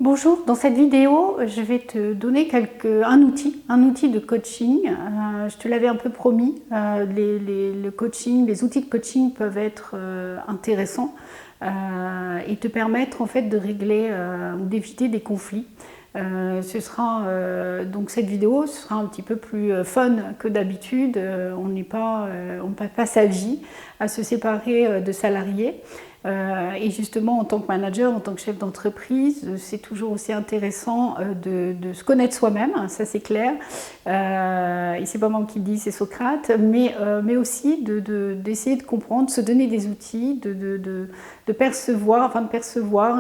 Bonjour, dans cette vidéo, je vais te donner un outil de coaching. Je te l'avais un peu promis, les outils de coaching peuvent être intéressants et te permettre en fait de régler ou d'éviter des conflits. Donc cette vidéo sera un petit peu plus fun que d'habitude. On ne passe pas sa vie à se séparer de salariés. Et justement, en tant que manager, en tant que chef d'entreprise, c'est toujours aussi intéressant de se connaître soi-même, ça c'est clair. Et c'est pas moi qui le dis, c'est Socrate, mais aussi d'essayer de comprendre, de se donner des outils, de percevoir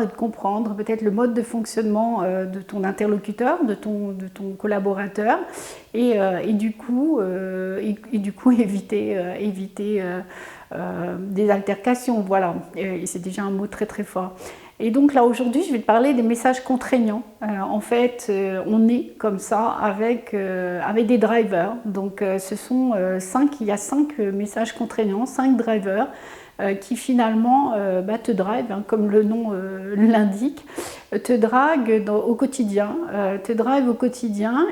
et de comprendre peut-être le mode de fonctionnement de ton interlocuteur, de ton collaborateur, et du coup éviter des altercations, voilà. Et c'est déjà un mot très très fort. Et donc là aujourd'hui je vais te parler des messages contraignants. En fait on est comme ça avec des drivers. Donc il y a 5 messages contraignants, 5 drivers qui finalement te drive, hein, comme le nom l'indique, te drive au quotidien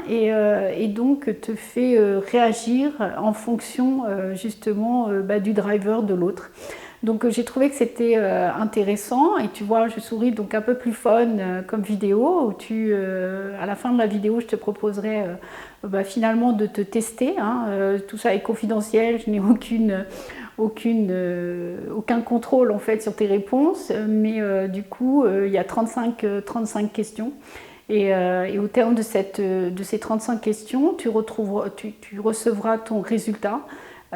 et donc te fait réagir en fonction justement du driver de l'autre. Donc j'ai trouvé que c'était intéressant et tu vois je souris donc un peu plus fun comme vidéo où à la fin de la vidéo je te proposerai finalement de te tester, hein, tout ça est confidentiel, je n'ai aucun contrôle en fait sur tes réponses, mais du coup il y a 35 questions et au terme de ces 35 questions tu recevras ton résultat.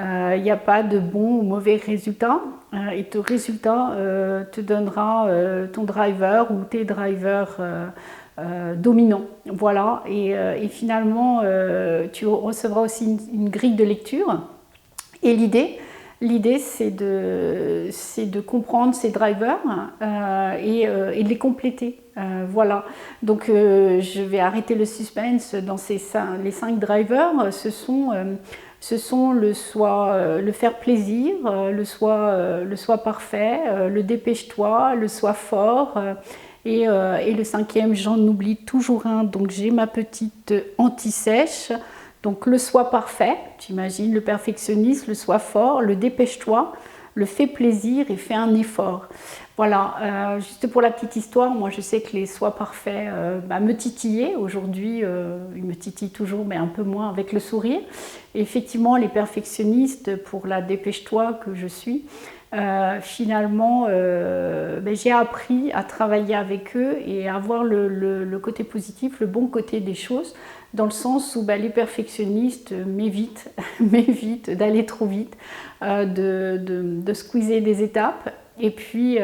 Il n'y a pas de bon ou mauvais résultat et ton résultat te donnera ton driver ou tes drivers dominants. Voilà, et finalement tu recevras aussi une grille de lecture et l'idée c'est de comprendre ces drivers et de les compléter. Voilà, donc je vais arrêter le suspense dans les 5 drivers. Ce sont le faire plaisir, le sois parfait, le dépêche-toi, le sois fort et le 5e, j'en oublie toujours un, donc j'ai ma petite anti-sèche. Donc le sois parfait, t'imagines, le perfectionniste, le sois fort, le dépêche-toi, le fais plaisir et fais un effort. Voilà, juste pour la petite histoire, moi je sais que les sois parfaits me titillaient. Aujourd'hui, ils me titillent toujours, mais un peu moins avec le sourire. Et effectivement, les perfectionnistes, pour la dépêche-toi que je suis, finalement, j'ai appris à travailler avec eux et à voir le côté positif, le bon côté des choses, dans le sens où les perfectionnistes m'évitent d'aller trop vite, de squeezer des étapes. Et puis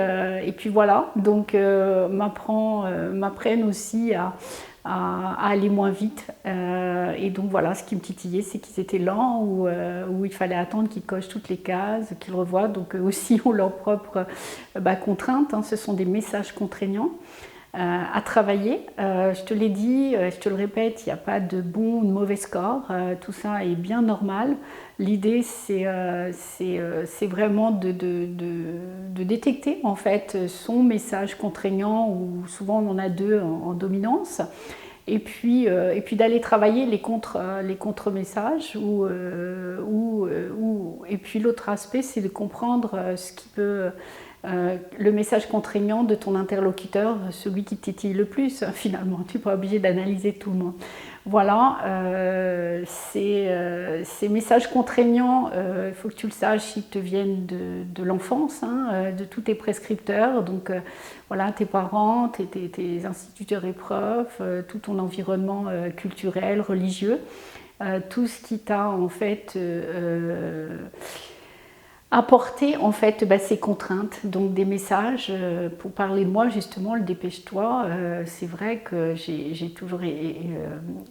voilà, donc m'apprennent aussi à aller moins vite. Et donc voilà, ce qui me titillait, c'est qu'ils étaient lents ou il fallait attendre qu'ils cochent toutes les cases, qu'ils revoient. Donc eux aussi ont leurs propres contraintes, hein. Ce sont des messages contraignants à travailler. Je te l'ai dit, je te le répète, il n'y a pas de bon ou de mauvais score. Tout ça est bien normal. L'idée, c'est vraiment de détecter en fait son message contraignant, où souvent on en a 2 en dominance, et puis d'aller travailler les contre-messages. Et puis l'autre aspect, c'est de comprendre ce qui peut... le message contraignant de ton interlocuteur, celui qui te titille le plus, finalement. Tu n'es pas obligé d'analyser tout le monde. Voilà, ces messages contraignants, il faut que tu le saches, ils te viennent de l'enfance, hein, de tous tes prescripteurs, donc voilà, tes parents, tes instituteurs et profs, tout ton environnement culturel, religieux, tout ce qui t'a en fait... apporter en fait ces contraintes, donc des messages. Pour parler de moi justement, le dépêche-toi, c'est vrai que j'ai toujours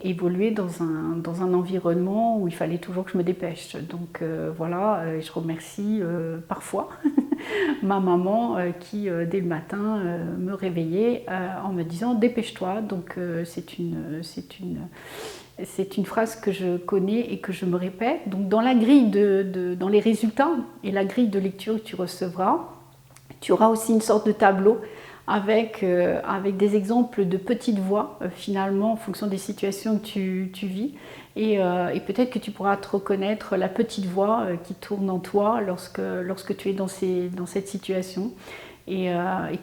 évolué dans un environnement où il fallait toujours que je me dépêche. Donc voilà, je remercie parfois ma maman qui dès le matin me réveillait en me disant dépêche-toi. Donc c'est une phrase que je connais et que je me répète. Donc dans la grille dans les résultats et la grille de lecture que tu recevras, tu auras aussi une sorte de tableau avec des exemples de petites voix, finalement, en fonction des situations que tu vis. Et peut-être que tu pourras te reconnaître la petite voix qui tourne en toi lorsque tu es dans cette situation. Et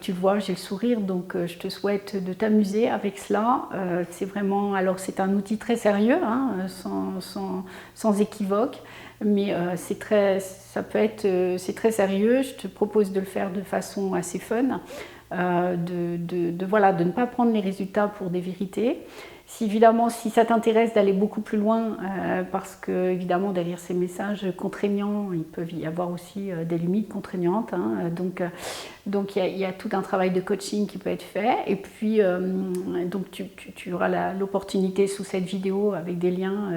tu le vois, j'ai le sourire, donc je te souhaite de t'amuser avec cela. C'est vraiment, alors c'est un outil très sérieux, hein, sans équivoque, mais c'est très sérieux. Je te propose de le faire de façon assez fun, voilà, de ne pas prendre les résultats pour des vérités. Évidemment, si ça t'intéresse d'aller beaucoup plus loin, parce que évidemment derrière ces messages contraignants, il peut y avoir aussi des limites contraignantes, hein, donc il y a tout un travail de coaching qui peut être fait. Et puis donc tu auras l'opportunité sous cette vidéo avec des liens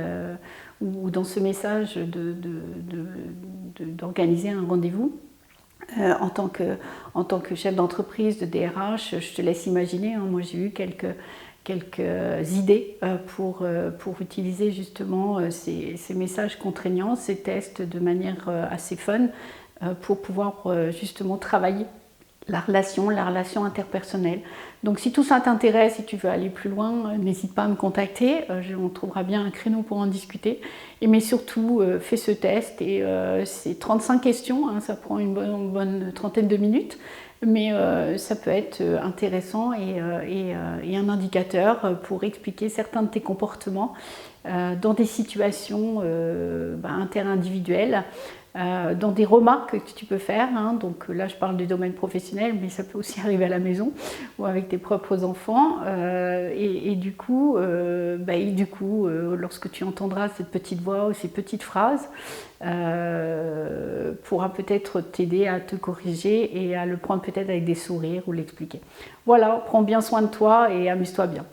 ou dans ce message d'organiser un rendez-vous. En tant que chef d'entreprise, de DRH, je te laisse imaginer, hein, moi j'ai eu quelques idées pour utiliser justement ces messages contraignants, ces tests de manière assez fun pour pouvoir justement travailler la relation interpersonnelle. Donc si tout ça t'intéresse, si tu veux aller plus loin, n'hésite pas à me contacter, on trouvera bien un créneau pour en discuter. Mais surtout, fais ce test et c'est 35 questions, hein, ça prend une bonne trentaine de minutes, mais ça peut être intéressant et un indicateur pour expliquer certains de tes comportements dans des situations interindividuelles. Dans des remarques que tu peux faire, hein, donc là je parle du domaine professionnel, mais ça peut aussi arriver à la maison ou avec tes propres enfants, et du coup, lorsque tu entendras cette petite voix ou ces petites phrases, pourra peut-être t'aider à te corriger et à le prendre peut-être avec des sourires ou l'expliquer. Voilà, prends bien soin de toi et amuse-toi bien.